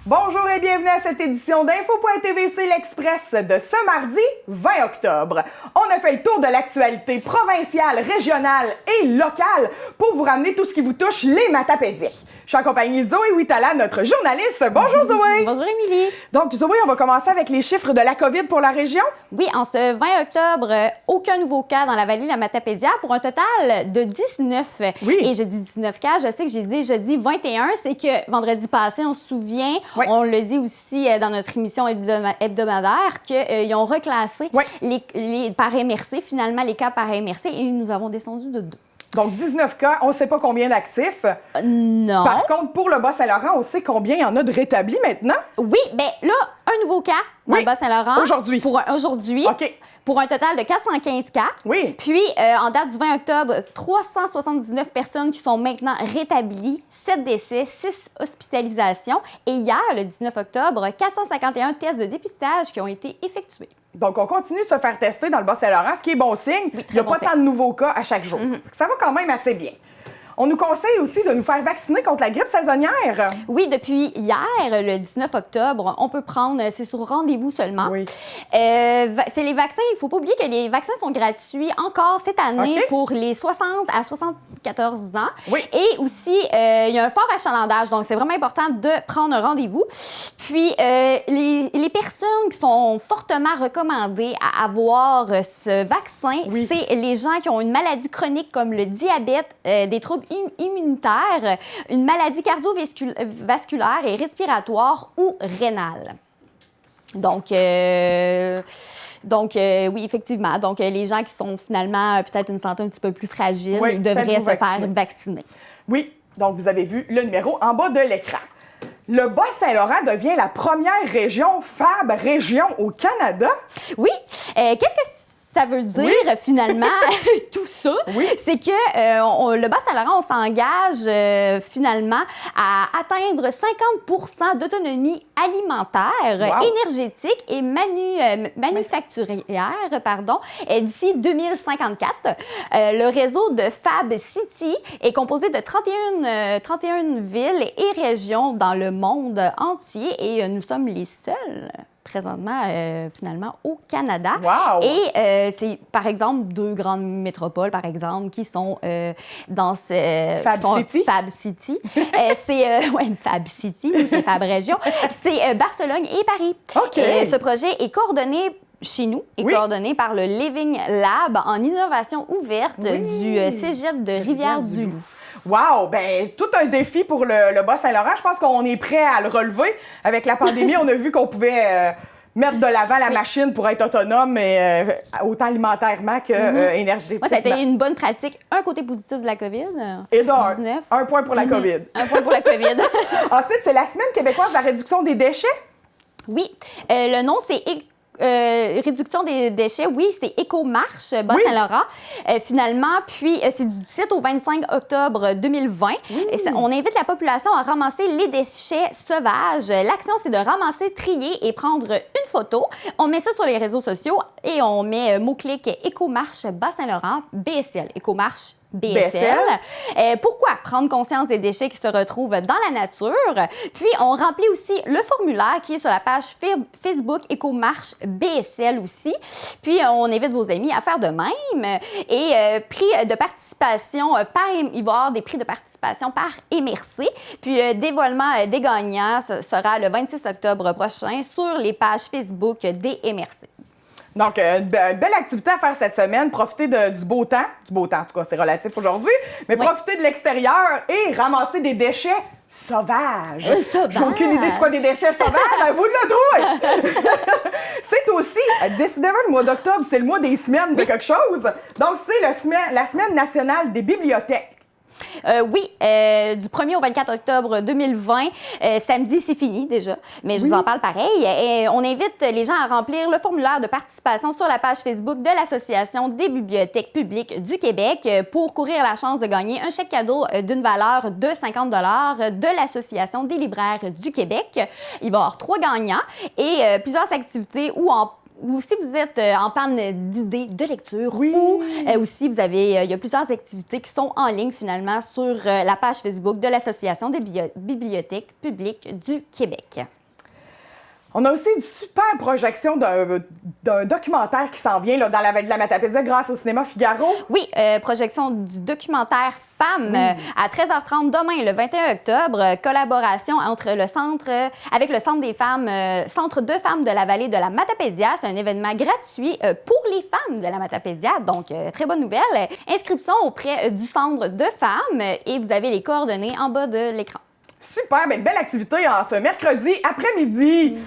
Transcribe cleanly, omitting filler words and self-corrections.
Bonjour et bienvenue à cette édition d'Info.tvc l'Express de ce mardi 20 octobre. On a fait le tour de l'actualité provinciale, régionale et locale pour vous ramener tout ce qui vous touche les matapédies. Je suis accompagnée de Zoé Huitala, notre journaliste. Bonjour Zoé! Bonjour Émilie! Donc Zoé, on va commencer avec les chiffres de la COVID pour la région. Oui, en ce 20 octobre, aucun nouveau cas dans la vallée de la Matapédia pour un total de 19. Oui. Et je dis 19 cas, je sais que j'ai déjà dit 21, c'est que vendredi passé, on se souvient, Oui. on le dit aussi dans notre émission hebdomadaire, qu'ils ont reclassé Oui. les par MRC, finalement les cas par MRC, et nous avons descendu de 2. Donc 19 cas, on ne sait pas combien d'actifs. Non. Par contre, pour le Bas-Saint-Laurent, on sait combien il y en a de rétablis maintenant. Oui, bien là, un nouveau cas dans Oui. le Bas-Saint-Laurent. Aujourd'hui. Aujourd'hui. OK. Pour un total de 415 cas. Oui. Puis, en date du 20 octobre, 379 personnes qui sont maintenant rétablies, 7 décès, 6 hospitalisations. Et hier, le 19 octobre, 451 tests de dépistage qui ont été effectués. Donc, on continue de se faire tester dans le Bas-Saint-Laurent, ce qui est bon signe. Oui, Il n'y a très bon pas tant de nouveaux cas à chaque jour. Ça va quand même assez bien. On nous conseille aussi de nous faire vacciner contre la grippe saisonnière. Oui, depuis hier, le 19 octobre, on peut prendre, c'est sur rendez-vous seulement. Oui. C'est les vaccins, il ne faut pas oublier que les vaccins sont gratuits encore cette année OK. pour les 60 à 74 ans. Oui. Et aussi, il y a un fort achalandage, donc c'est vraiment important de prendre un rendez-vous. Puis, les personnes qui sont fortement recommandées à avoir ce vaccin, Oui. c'est les gens qui ont une maladie chronique comme le diabète, des troubles immunitaires, une maladie cardiovasculaire et respiratoire ou rénale. Donc, oui, effectivement. Donc, les gens qui sont finalement peut-être une santé un petit peu plus fragile, Oui, ils devraient faites-vous se faire vacciner. vacciner. Oui, donc vous avez vu le numéro en bas de l'écran. Le Bas-Saint-Laurent devient la première région FAB région au Canada. Oui. Qu'est-ce que ça veut dire, finalement, tout ça? Oui. C'est que le Bas-Saint-Laurent, on s'engage finalement à atteindre 50 d'autonomie alimentaire, Wow. énergétique et manufacturière d'ici 2054. Le réseau de Fab City est composé de 31 villes et régions dans le monde entier et nous sommes les seuls présentement, finalement, au Canada. Wow! Et c'est, par exemple, 2 grandes métropoles, par exemple, qui sont dans ce... Fab City? Fab City. Fab City, nous, c'est Fab Région. C'est Barcelone et Paris. OK. Ce projet est coordonné chez nous, Oui. coordonné par le Living Lab en innovation ouverte Oui. du Cégep de Rivière-du-Loup. Wow! Ben tout un défi pour le Bas-Saint-Laurent. Je pense qu'on est prêt à le relever. Avec la pandémie, on a vu qu'on pouvait mettre de l'avant la machine pour être autonome, autant alimentairement que énergétiquement. Moi, ça a été une bonne pratique. Un côté positif de la COVID. Et donc, 19. un point pour la COVID. Un point pour la COVID. Ensuite, c'est la Semaine québécoise de la réduction des déchets. Oui. Le nom, c'est réduction des déchets. Oui, c'est Écomarche Bas-Saint-Laurent. Finalement, puis c'est du 17 au 25 octobre 2020. Et on invite la population à ramasser les déchets sauvages. L'action, c'est de ramasser, trier et prendre une photo. On met ça sur les réseaux sociaux et on met mot-clic Écomarche Bas-Saint-Laurent, BSL. Écomarche BSL. Pourquoi prendre conscience des déchets qui se retrouvent dans la nature? Puis, on remplit aussi le formulaire qui est sur la page Facebook Écomarche BSL aussi. Puis, on invite vos amis à faire de même. Et prix de participation, il va y avoir des prix de participation par MRC. Puis, dévoilement des gagnants sera le 26 octobre prochain sur les pages Facebook des MRC. Donc, une belle activité à faire cette semaine. Profiter du beau temps. Du beau temps, en tout cas, c'est relatif aujourd'hui. Mais Oui. profiter de l'extérieur et ramasser des déchets sauvages. Sauvages. J'ai aucune idée c'est quoi des déchets sauvages. À vous de le trouver. C'est aussi, décidément, le mois d'octobre, c'est le mois des semaines de quelque chose. Donc, c'est la semaine nationale des bibliothèques. Oui, du 1er au 24 octobre 2020. Samedi, c'est fini déjà, mais je vous en parle pareil. Et on invite les gens à remplir le formulaire de participation sur la page Facebook de l'Association des bibliothèques publiques du Québec pour courir la chance de gagner un chèque cadeau d'une valeur de 50 $ de l'Association des libraires du Québec. Il va y avoir 3 gagnants et plusieurs activités ou si vous êtes en panne d'idées de lecture, ou aussi il y a plusieurs activités qui sont en ligne finalement sur la page Facebook de l'Association des bibliothèques publiques du Québec. On a aussi une super projection d'un documentaire qui s'en vient là, dans la Vallée de la Matapédia grâce au cinéma Figaro. Oui, projection du documentaire Femmes à 13h30 demain, le 21 octobre. Collaboration entre le centre, avec le Centre des femmes, Centre de femmes de la Vallée de la Matapédia. C'est un événement gratuit pour les femmes de la Matapédia, donc très bonne nouvelle. Inscription auprès du Centre de femmes et vous avez les coordonnées en bas de l'écran. Super, belle activité en ce mercredi après-midi.